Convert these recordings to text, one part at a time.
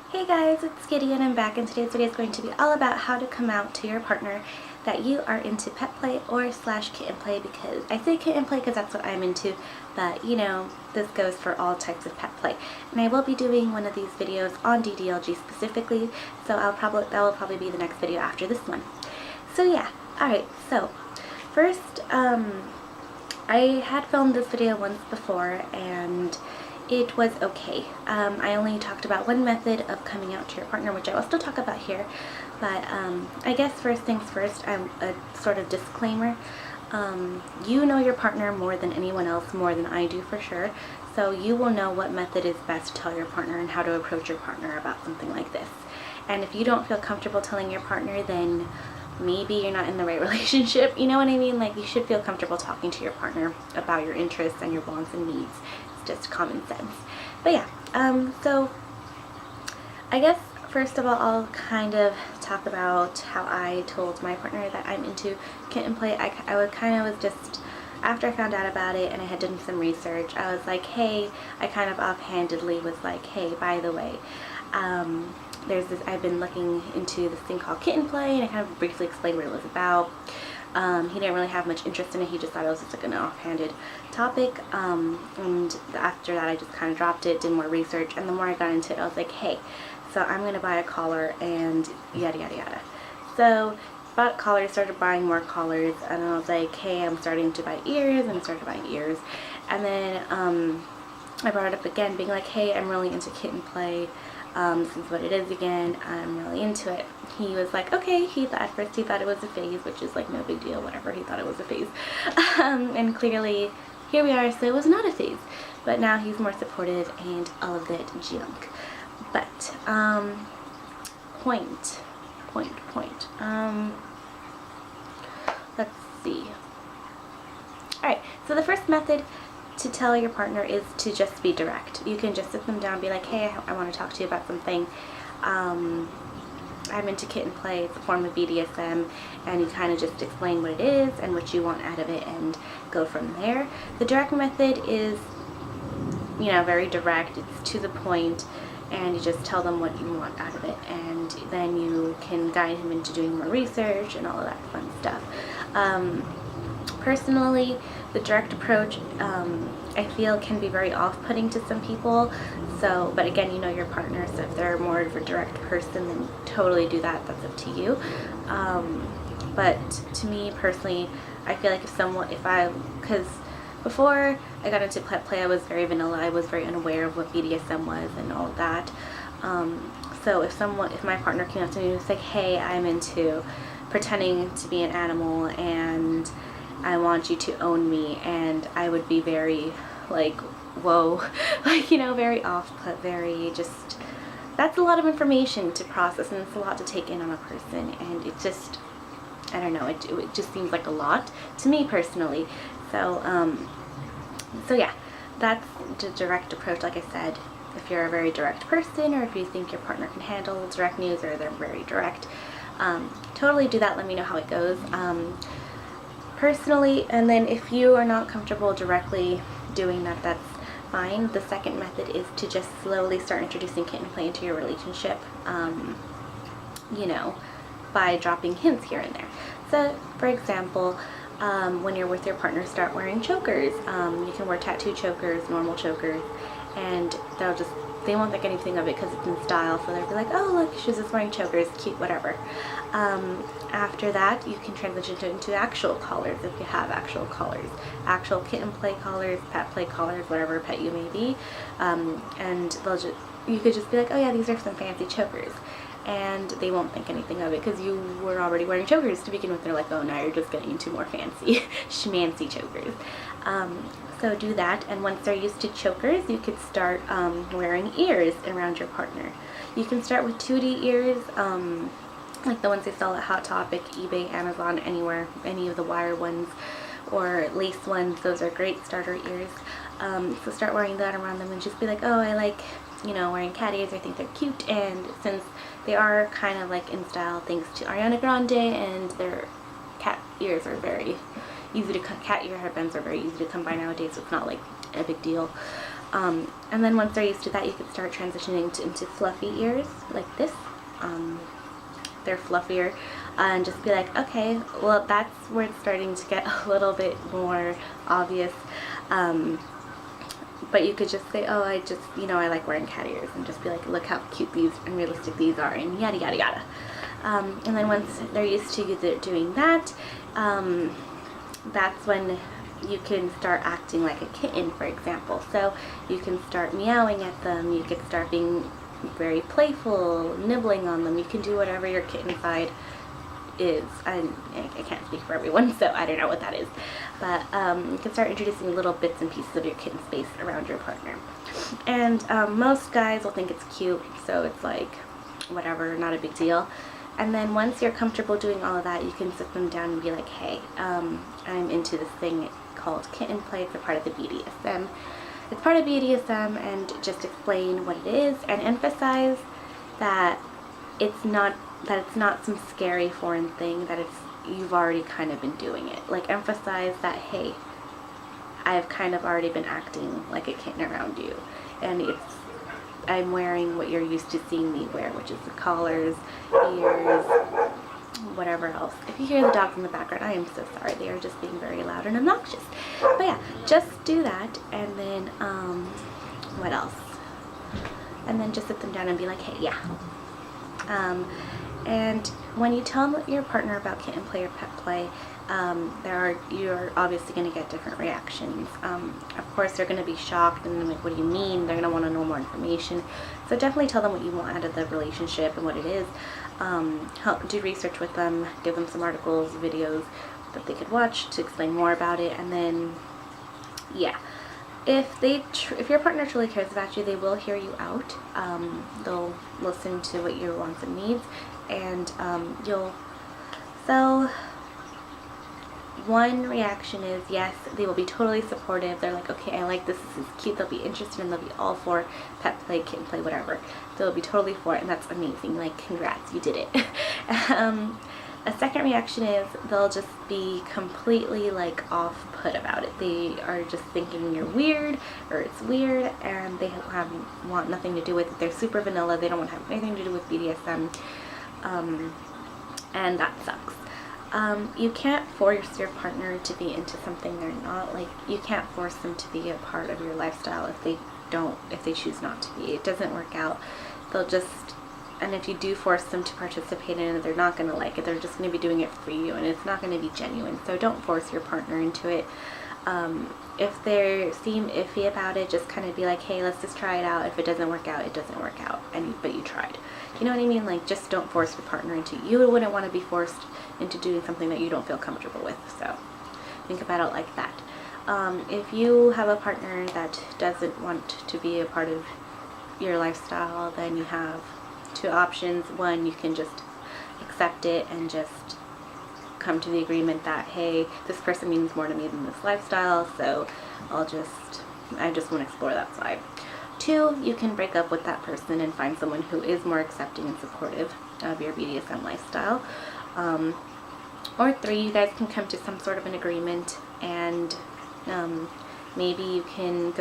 Hey guys, it's Skitty and I'm back, and today's video is going to be all about how to come out to your partner that you are into pet play or slash kitten play, because I say kitten play because that's what I'm into, but you know, this goes for all types of pet play. And I will be doing one of these videos on DDLG specifically, so that will probably be the next video after this one. So yeah, alright, so first, I had filmed this video once before and it was okay. I only talked about one method of coming out to your partner, which I will still talk about here, but I guess first things first, I'm a sort of disclaimer. You know your partner more than anyone else, more than I do for sure, so you will know what method is best to tell your partner and how to approach your partner about something like this. And if you don't feel comfortable telling your partner, then maybe you're not in the right relationship, you know what I mean? Like, you should feel comfortable talking to your partner about your interests and your wants and needs. Just common sense. But yeah, so I guess first of all I'll kind of talk about how I told my partner that I'm into kitten play. I was just, after I found out about it and I had done some research, I was like, hey, I kind of offhandedly was like, hey, by the way, there's this, I've been looking into this thing called kitten play, and I kind of briefly explained what it was about. He didn't really have much interest in it. He just thought it was just like an offhanded topic, and after that I just kind of dropped it, did more research, and the more I got into it I was like, hey, so I'm gonna buy a collar and yada yada yada. So bought collars, started buying more collars, and I was like, hey, I'm starting to buy ears, and I started buying ears, and then I brought it up again, being like, hey, I'm really into kitten play. This is what it is again, I'm really into it. He was like, okay. At first he thought it was a phase, which is like no big deal, whatever, he thought it was a phase. And clearly here we are, so it was not a phase, but now he's more supportive and all of that junk. But point, let's see. Alright, so the first method to tell your partner is to just be direct. You can just sit them down and be like, hey, I want to talk to you about something. I'm into kitten play, it's a form of BDSM, and you kind of just explain what it is and what you want out of it and go from there. The direct method is, you know, very direct, it's to the point, and you just tell them what you want out of it, and then you can guide him into doing more research and all of that fun stuff. Personally, the direct approach, I feel, can be very off-putting to some people. So, but again, you know your partner, so if they're more of a direct person, then totally do that. That's up to you. But to me personally, I feel like because before I got into pet play, I was very vanilla. I was very unaware of what BDSM was and all of that. So if my partner came up to me and was like, hey, I'm into pretending to be an animal and I want you to own me, and I would be very like, whoa, like, you know, very off-put, very just, that's a lot of information to process, and it's a lot to take in on a person, and it just, I don't know, it just seems like a lot to me personally. So so yeah, that's the direct approach. Like I said, if you're a very direct person, or if you think your partner can handle direct news, or they're very direct, totally do that. Let me know how it goes. Personally, and then if you are not comfortable directly doing that, that's fine. The second method is to just slowly start introducing kitten play into your relationship, you know, by dropping hints here and there. So, for example, when you're with your partner, start wearing chokers. You can wear tattoo chokers, normal chokers, and they won't think anything of it because it's in style, so they'll be like, oh, look, she's just wearing chokers, cute, whatever. After that, you can transition into actual collars if you have actual collars. Actual kitten play collars, pet play collars, whatever pet you may be. And you could just be like, oh yeah, these are some fancy chokers. And they won't think anything of it because you were already wearing chokers to begin with. They're like, oh, now you're just getting into more fancy, schmancy chokers. So do that, and once they're used to chokers, you could start wearing ears around your partner. You can start with 2D ears, like the ones they sell at Hot Topic, eBay, Amazon, anywhere, any of the wire ones, or lace ones. Those are great starter ears. So start wearing that around them and just be like, oh, I like, you know, wearing cat ears, I think they're cute, and since they are kind of like in style thanks to Ariana Grande, and their cat ears are very easy to cut. Cat ear headbands are very easy to come by nowadays, so it's not like a big deal. And then once they're used to that, you can start transitioning into fluffy ears like this. They're fluffier, and just be like, okay, well, that's where it's starting to get a little bit more obvious. But you could just say, oh, I just, I like wearing cat ears, and just be like, look how cute these and realistic these are, and yada yada yada. And then once they're used to you doing that, that's when you can start acting like a kitten, for example. So you can start meowing at them, you can start being very playful, nibbling on them. You can do whatever your kitten side is. I can't speak for everyone, so I don't know what that is. But you can start introducing little bits and pieces of your kitten space around your partner. And most guys will think it's cute, so it's like, whatever, not a big deal. And then once you're comfortable doing all of that, you can sit them down and be like, hey, I'm into this thing called kitten play. It's a part of the BDSM. It's part of BDSM, and just explain what it is and emphasize that it's not some scary foreign thing, that you've already kind of been doing it. Like, emphasize that, hey, I've kind of already been acting like a kitten around you, and I'm wearing what you're used to seeing me wear, which is the collars, ears, whatever else. If you hear the dogs in the background, I am so sorry. They are just being very loud and obnoxious. But yeah, just do that, and then what else? And then just sit them down and be like, hey, yeah. And when you tell your partner about kitten play or pet play, you're obviously going to get different reactions. Of course, they're going to be shocked and like, what do you mean? They're going to want to know more information. So definitely tell them what you want out of the relationship and what it is. Do research with them, give them some articles, videos that they could watch to explain more about it, and then, yeah. If your partner truly cares about you, they will hear you out. They'll listen to what your wants and needs, and so one reaction is yes, they will be totally supportive. They're like, okay, I like this is cute. They'll be interested, and they'll be all for pet play, kitten play, whatever. They'll be totally for it, and that's amazing. Like, congrats, you did it. A second reaction is they'll just be completely like off-put about it. They are just thinking you're weird, or it's weird, and they want nothing to do with it. They're super vanilla. They don't want to have anything to do with BDSM, and that sucks. You can't force your partner to be into something they're not. Like, you can't force them to be a part of your lifestyle if they choose not to be. It doesn't work out. And if you do force them to participate in it, they're not going to like it. They're just going to be doing it for you, and it's not going to be genuine. So don't force your partner into it. If they seem iffy about it, just kind of be like, hey, let's just try it out. If it doesn't work out, it doesn't work out. But you tried. You know what I mean? Like, just don't force your partner into it. You wouldn't want to be forced into doing something that you don't feel comfortable with. So think about it like that. If you have a partner that doesn't want to be a part of your lifestyle, then you have two options. One, you can just accept it and just come to the agreement that, hey, this person means more to me than this lifestyle, so I just want to explore that side. Two, you can break up with that person and find someone who is more accepting and supportive of your BDSM lifestyle. Or three, you guys can come to some sort of an agreement, and maybe you can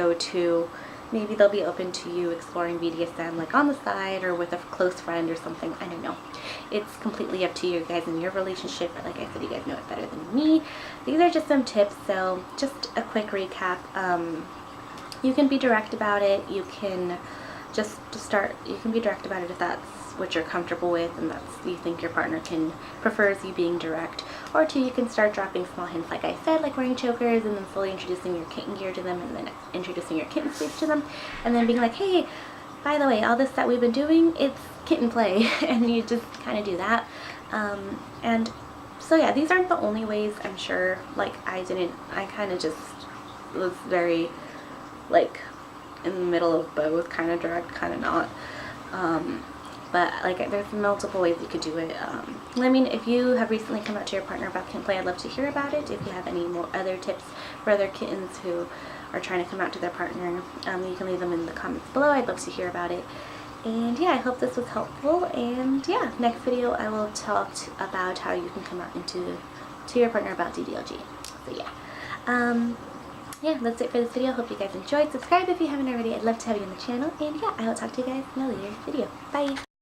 maybe they'll be open to you exploring BDSM like on the side or with a close friend or something. I don't know. It's completely up to you guys and your relationship. Like I said, you guys know it better than me. These are just some tips. So just a quick recap. You can be direct about it. You can you can be direct about it if that's what you're comfortable with and you think your partner prefers you being direct. Or two, you can start dropping small hints, like I said, like wearing chokers, and then slowly introducing your kitten gear to them, and then introducing your kitten space to them, and then being like, hey, by the way, all this that we've been doing, it's kitten play. And you just kind of do that. And so yeah, these aren't the only ways, I'm sure. Like, I kind of just was very like in the middle of both, kind of direct, kind of not. But like, there's multiple ways you could do it. I mean, if you have recently come out to your partner about kitten play, I'd love to hear about it. If you have any more other tips for other kittens who are trying to come out to their partner, you can leave them in the comments below. I'd love to hear about it. And yeah, I hope this was helpful. And yeah, next video I will talk about how you can come out to your partner about DDLG. So yeah. yeah, that's it for this video. Hope you guys enjoyed. Subscribe if you haven't already. I'd love to have you on the channel. And yeah, I will talk to you guys in a later video. Bye!